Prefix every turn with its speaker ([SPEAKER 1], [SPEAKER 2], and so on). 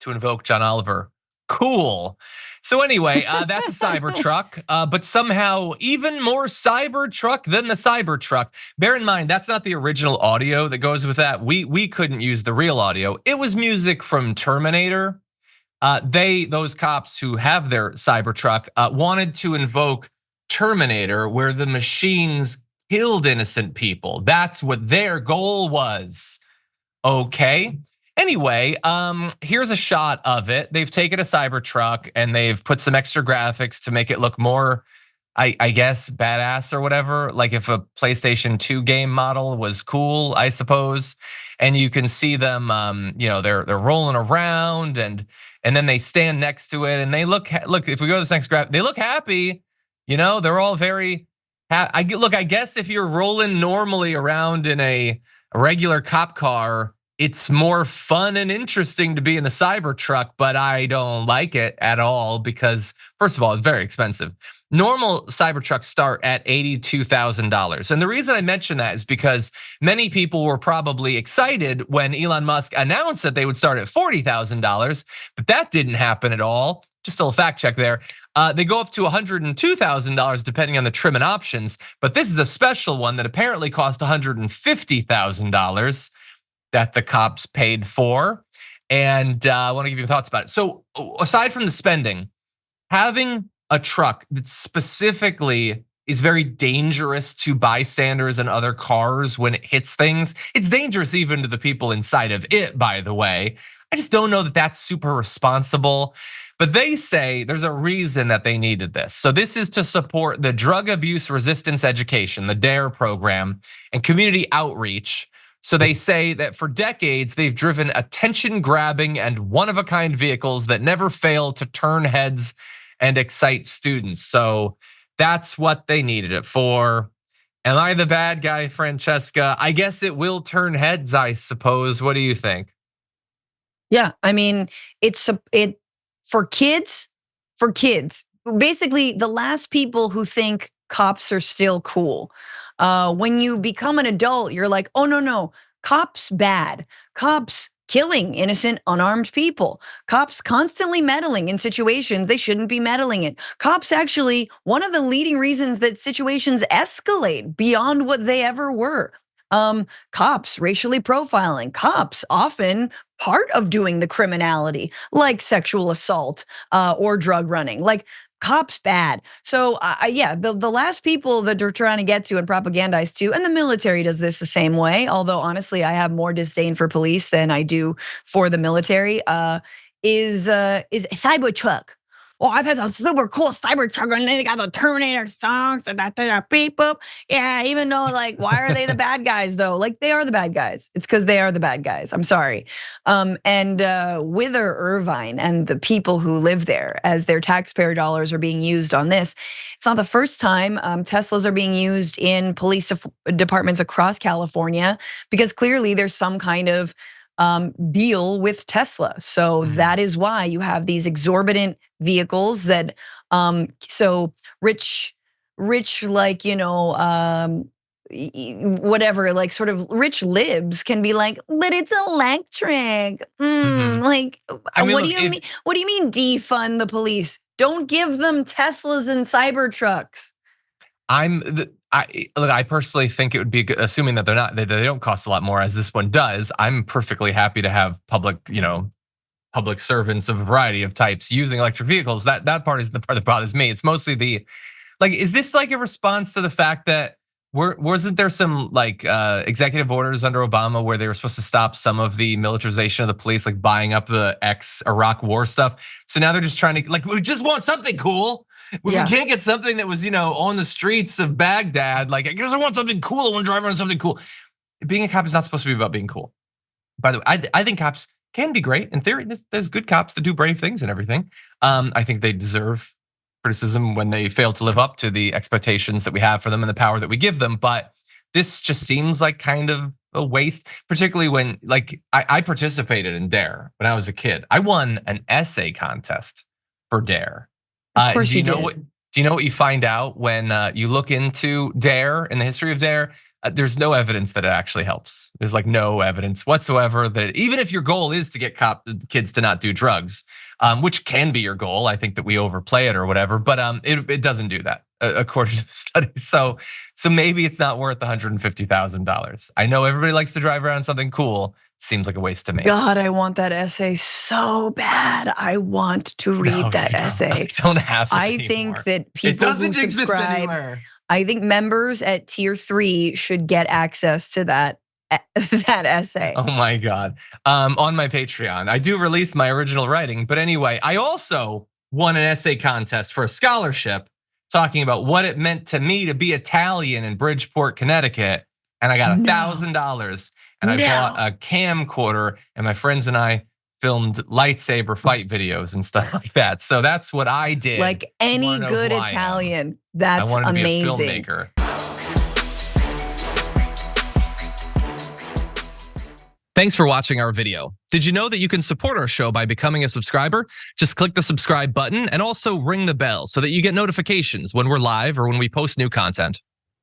[SPEAKER 1] to invoke John Oliver. Cool. So anyway, that's a Cybertruck, but somehow even more Cybertruck than the Cybertruck. Bear in mind, that's not the original audio that goes with that. We couldn't use the real audio. It was music from Terminator. Those cops who have their Cybertruck wanted to invoke Terminator, where the machines killed innocent people. That's what their goal was. Okay. Anyway, here's a shot of it. They've taken a Cybertruck and they've put some extra graphics to make it look more, I guess, badass or whatever. Like if a PlayStation 2 game model was cool, I suppose. And you can see them, they're rolling around and then they stand next to it and they look. If we go to this next graph, they look happy. They're all very. I guess if you're rolling normally around in a regular cop car, it's more fun and interesting to be in the Cybertruck, but I don't like it at all because, first of all, it's very expensive. Normal Cybertrucks start at $82,000. And the reason I mention that is because many people were probably excited when Elon Musk announced that they would start at $40,000, but that didn't happen at all. Just a little fact check there. They go up to $102,000 depending on the trim and options, but this is a special one that apparently cost $150,000 that the cops paid for. And I want to give you thoughts about it. So aside from the spending, having a truck that specifically is very dangerous to bystanders and other cars when it hits things. It's dangerous even to the people inside of it, by the way. I just don't know that that's super responsible. But they say there's a reason that they needed this. So this is to support the drug abuse resistance education, the DARE program, and community outreach. So they say that for decades, they've driven attention-grabbing and one-of-a-kind vehicles that never fail to turn heads and excite students. So that's what they needed it for. Am I the bad guy, Francesca? I guess it will turn heads, I suppose. What do you think?
[SPEAKER 2] Yeah, I mean, it's for kids. Basically, the last people who think cops are still cool. When you become an adult, you're like, oh no, cops bad. Cops killing innocent, unarmed people. Cops constantly meddling in situations they shouldn't be meddling in. Cops actually, one of the leading reasons that situations escalate beyond what they ever were. Cops racially profiling. Cops often part of doing the criminality, like sexual assault or drug running. Like cops bad. So yeah, the last people that they're trying to get to and propagandize to, and the military does this the same way. Although honestly, I have more disdain for police than I do for the military. Is a Cybertruck. Oh, I've had a super cool Cybertruck, and then they got the Terminator songs and that beep boop. Yeah, even though like, why are they the bad guys though? Like they are the bad guys. It's because they are the bad guys. I'm sorry. And Wither Irvine and the people who live there, as their taxpayer dollars are being used on this. It's not the first time Teslas are being used in police departments across California because clearly there's some kind of deal with Tesla. So that is why you have these exorbitant vehicles that so rich like whatever, like sort of rich libs can be like, but it's electric. Like what do you mean? What do you mean defund the police? Don't give them Teslas and Cybertrucks.
[SPEAKER 1] I personally think it would be good, assuming that they don't cost a lot more as this one does. I'm perfectly happy to have public servants of a variety of types using electric vehicles. That part is the part that bothers me. It's mostly is this like a response to the fact that wasn't there some like executive orders under Obama where they were supposed to stop some of the militarization of the police, like buying up the ex-Iraq war stuff? So now they're just trying to we just want something cool. We can't get something that was, on the streets of Baghdad. Like, I guess I want something cool. I want to drive around something cool. Being a cop is not supposed to be about being cool. By the way, I think cops can be great. In theory, there's good cops that do brave things and everything. I think they deserve criticism when they fail to live up to the expectations that we have for them and the power that we give them. But this just seems like kind of a waste, particularly when I participated in DARE when I was a kid. I won an essay contest for DARE.
[SPEAKER 2] Of course
[SPEAKER 1] do you know what you find out when you look into DARE and the history of DARE? there's no evidence that it actually helps. There's like no evidence whatsoever that even if your goal is to get kids to not do drugs, which can be your goal, I think that we overplay it or whatever, but it doesn't do that according to the study. So maybe it's not worth $150,000. I know everybody likes to drive around something cool. Seems like a waste to me.
[SPEAKER 2] God, I want that essay so bad. I want to read that essay.
[SPEAKER 1] I don't have it
[SPEAKER 2] I
[SPEAKER 1] anymore.
[SPEAKER 2] think that people who subscribe, I think members at tier 3 should get access to that essay.
[SPEAKER 1] Oh my God. On my Patreon, I do release my original writing, but anyway, I also won an essay contest for a scholarship talking about what it meant to me to be Italian in Bridgeport, Connecticut. And I got $1,000 and I bought a camcorder and my friends and I filmed lightsaber fight videos and stuff like that. So that's what I did.
[SPEAKER 2] Like any good Italian, that's amazing. I wanted to be a filmmaker.
[SPEAKER 1] Thanks for watching our video. Did you know that you can support our show by becoming a subscriber? Just click the subscribe button and also ring the bell so that you get notifications when we're live or when we post new content.